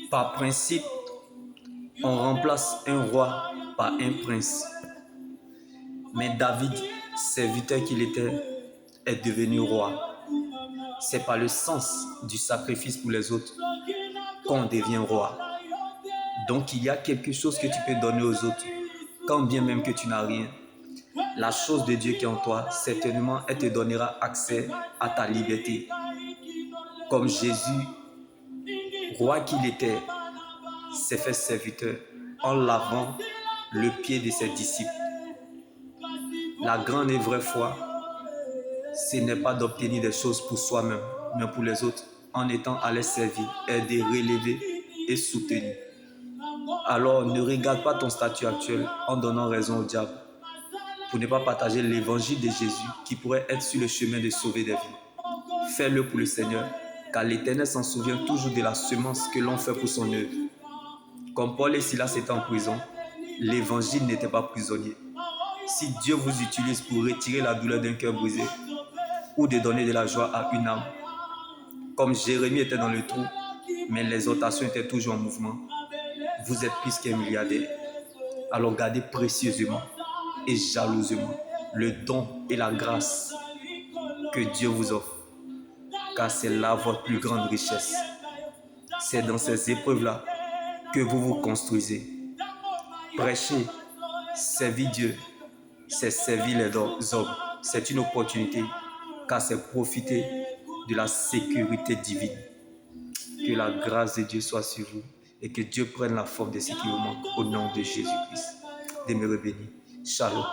Par principe, on remplace un roi par un prince. Mais David, serviteur qu'il était, est devenu roi. C'est par le sens du sacrifice pour les autres qu'on devient roi. Donc il y a quelque chose que tu peux donner aux autres, quand bien même que tu n'as rien. La chose de Dieu qui est en toi, certainement, elle te donnera accès à ta liberté. Comme Jésus, roi qu'il était, s'est fait serviteur en lavant le pied de ses disciples. La grande et vraie foi, ce n'est pas d'obtenir des choses pour soi-même, mais pour les autres, en étant à les servir, aider, relever et soutenir. Alors, ne regarde pas ton statut actuel en donnant raison au diable pour ne pas partager l'évangile de Jésus qui pourrait être sur le chemin de sauver des vies. Fais-le pour le Seigneur, car l'Éternel s'en souvient toujours de la semence que l'on fait pour son œuvre. Comme Paul et Silas étaient en prison, l'évangile n'était pas prisonnier. Si Dieu vous utilise pour retirer la douleur d'un cœur brisé ou de donner de la joie à une âme, comme Jérémie était dans le trou, mais l'exhortation était toujours en mouvement, vous êtes plus qu'un milliardaire. Alors gardez précieusement et jalousement le don et la grâce que Dieu vous offre, car c'est là votre plus grande richesse. C'est dans ces épreuves-là que vous vous construisez. Prêcher, servir Dieu, c'est servir les hommes. C'est une opportunité, car c'est profiter de la sécurité divine. Que la grâce de Dieu soit sur vous et que Dieu prenne la forme de ce qui vous manque au nom de Jésus-Christ. Demeurez bénis. Shalom.